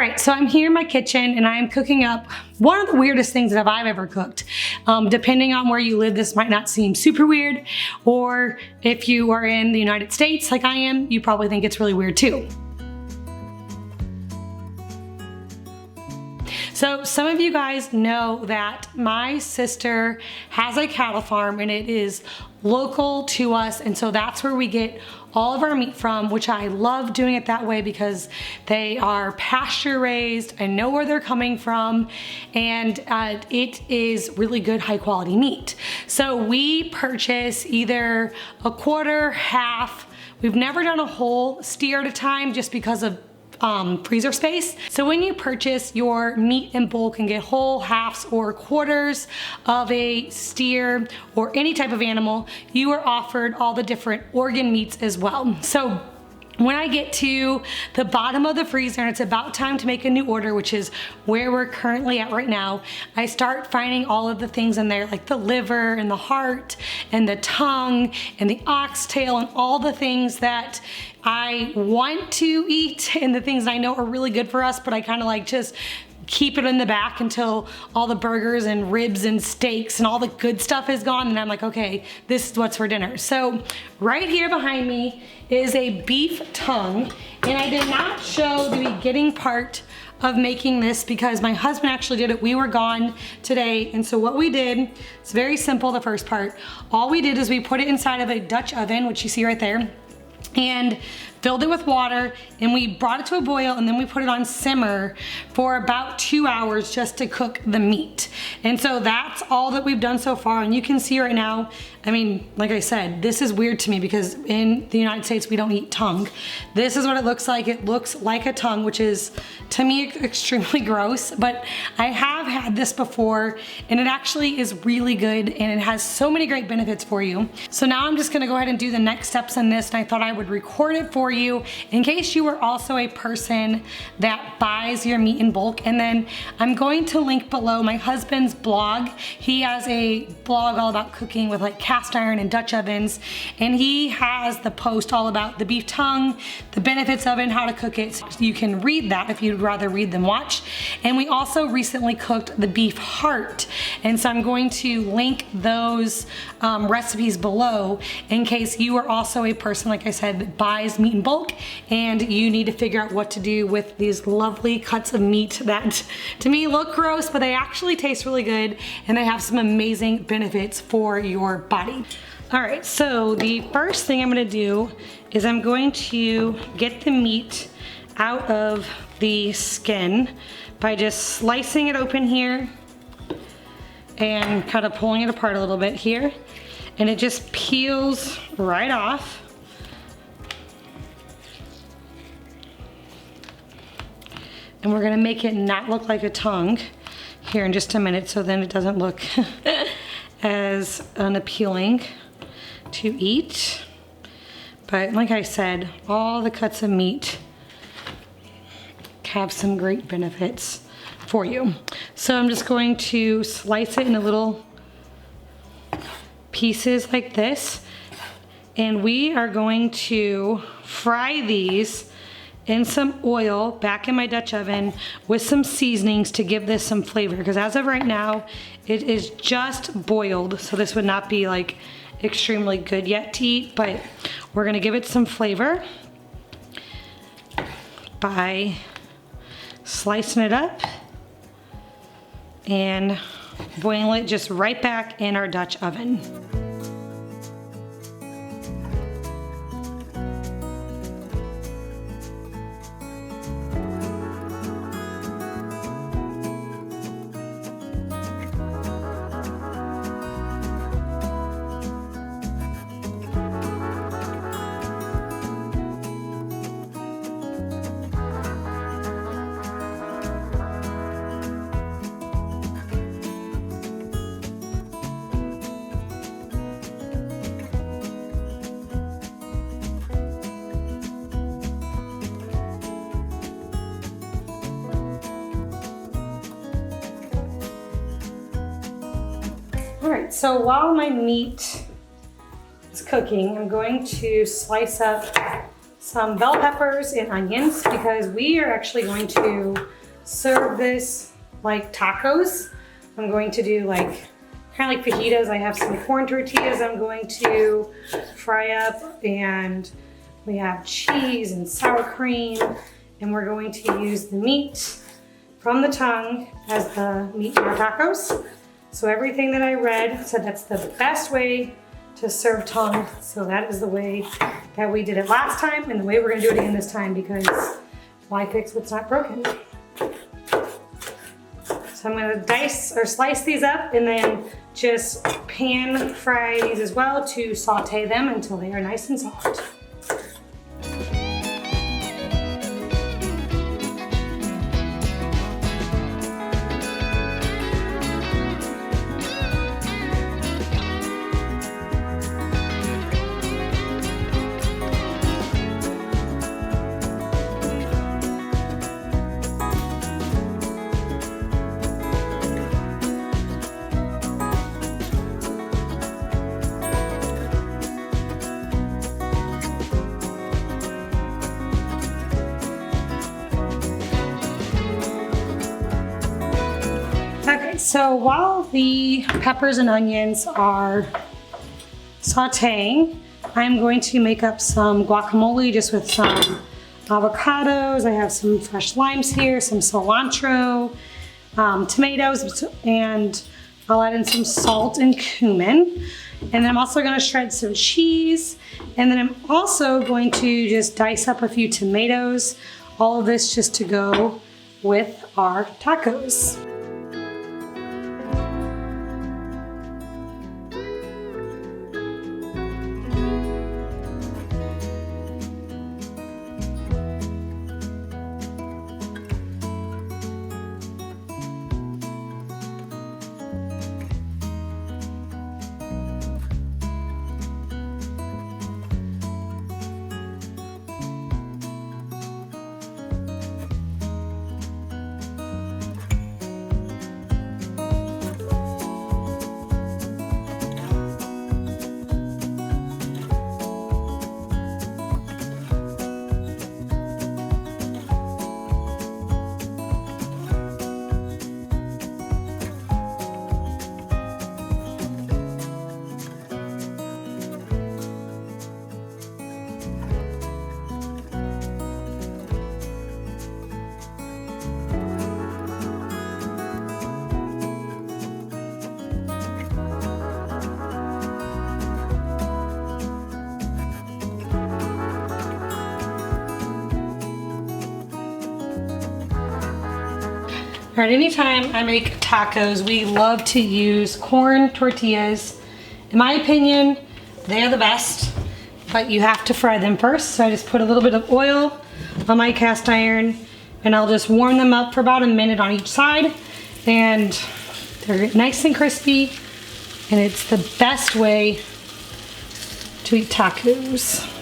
right, so I'm here in my kitchen and I'm cooking up one of the weirdest things that I've ever cooked. Depending on where you live, this might not seem super weird, or if you are in the United States like I am, you probably think it's really weird too. So some of you guys know that my sister has a cattle farm and it is local to us, and so that's where we get all of our meat from, which I love doing it that way because they are pasture raised. I know where they're coming from, and it is really good, high quality meat. So we purchase either a quarter, half. We've never done a whole steer at a time just because of freezer space. So when you purchase your meat in bulk and get whole, halves, or quarters of a steer or any type of animal, you are offered all the different organ meats as well. So when I get to the bottom of the freezer and it's about time to make a new order, which is where we're currently at right now, I start finding all of the things in there, like the liver and the heart and the tongue and the oxtail and all the things that I want to eat and the things I know are really good for us, but I kind of like just keep it in the back until all the burgers and ribs and steaks and all the good stuff is gone, and I'm like, okay, this is what's for dinner. So right here behind me is a beef tongue, and I did not show the beginning part of making this because my husband actually did it. We were gone today, and so what we did, it's very simple, the first part. All we did is we put it inside of a Dutch oven, which you see right there, and filled it with water, and we brought it to a boil, and then we put it on simmer for about 2 hours just to cook the meat. And so that's all that we've done so far, and you can see right now, I mean, like I said, this is weird to me because in the United States we don't eat tongue. This is what it looks like. It looks like a tongue, which is to me extremely gross, but I have had this before and it actually is really good and it has so many great benefits for you. So now I'm just gonna go ahead and do the next steps on this, and I thought I would record it for you in case you are also a person that buys your meat in bulk. And then I'm going to link below my husband's blog. He has a blog all about cooking with like cast iron and Dutch ovens, and he has the post all about the beef tongue, the benefits of it, and how to cook it. So you can read that if you'd rather read than watch. And we also recently cooked the beef heart, and so I'm going to link those recipes below in case you are also a person, like I said, that buys meat in bulk and you need to figure out what to do with these lovely cuts of meat that to me look gross, but they actually taste really good and they have some amazing benefits for your body. All right, so the first thing I'm gonna do is I'm going to get the meat out of the skin by just slicing it open here and kind of pulling it apart a little bit here, and it just peels right off. And we're gonna make it not look like a tongue here in just a minute, so then it doesn't look as unappealing to eat. But like I said, all the cuts of meat have some great benefits for you. So I'm just going to slice it into little pieces like this, and we are going to fry these in some oil back in my Dutch oven with some seasonings to give this some flavor, because as of right now it is just boiled, so this would not be like extremely good yet to eat, but we're gonna give it some flavor by slicing it up and boiling it just right back in our Dutch oven. All right, so while my meat is cooking, I'm going to slice up some bell peppers and onions because we are actually going to serve this like tacos. I'm going to do like kind of like fajitas. I have some corn tortillas I'm going to fry up, and we have cheese and sour cream, and we're going to use the meat from the tongue as the meat in our tacos. So everything that I read said that's the best way to serve tongue. So that is the way that we did it last time and the way we're gonna do it again this time, because why fix what's not broken? So I'm gonna dice or slice these up and then just pan fry these as well to saute them until they are nice and soft. Okay, so while the peppers and onions are sauteing, I'm going to make up some guacamole just with some avocados. I have some fresh limes here, some cilantro, tomatoes, and I'll add in some salt and cumin. And then I'm also gonna shred some cheese. And then I'm also going to just dice up a few tomatoes. All of this just to go with our tacos. All right, anytime I make tacos, we love to use corn tortillas. In my opinion, they are the best, but you have to fry them first. So I just put a little bit of oil on my cast iron and I'll just warm them up for about a minute on each side. And they're nice and crispy, and it's the best way to eat tacos.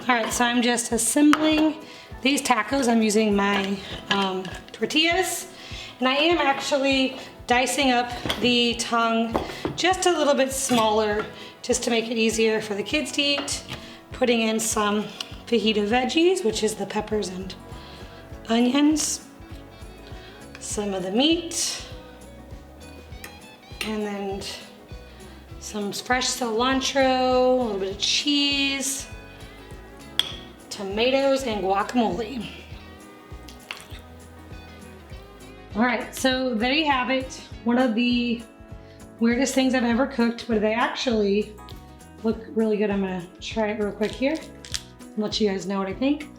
All right, so I'm just assembling these tacos. I'm using my tortillas, and I am actually dicing up the tongue just a little bit smaller just to make it easier for the kids to eat. Putting in some fajita veggies, which is the peppers and onions, some of the meat, and then some fresh cilantro, a little bit of cheese, tomatoes, and guacamole. All right, so there you have it. One of the weirdest things I've ever cooked, but they actually look really good. I'm gonna try it real quick here and let you guys know what I think.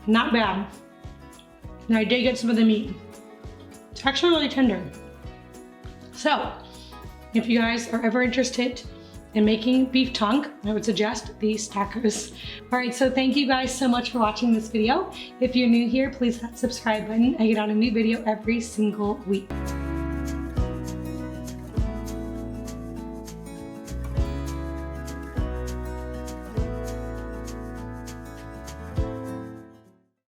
Not bad. And I did get some of the meat. It's actually really tender. So, if you guys are ever interested and making beef tongue, I would suggest these tacos. All right, so thank you guys so much for watching this video. If you're new here, please hit that subscribe button. I get out a new video every single week.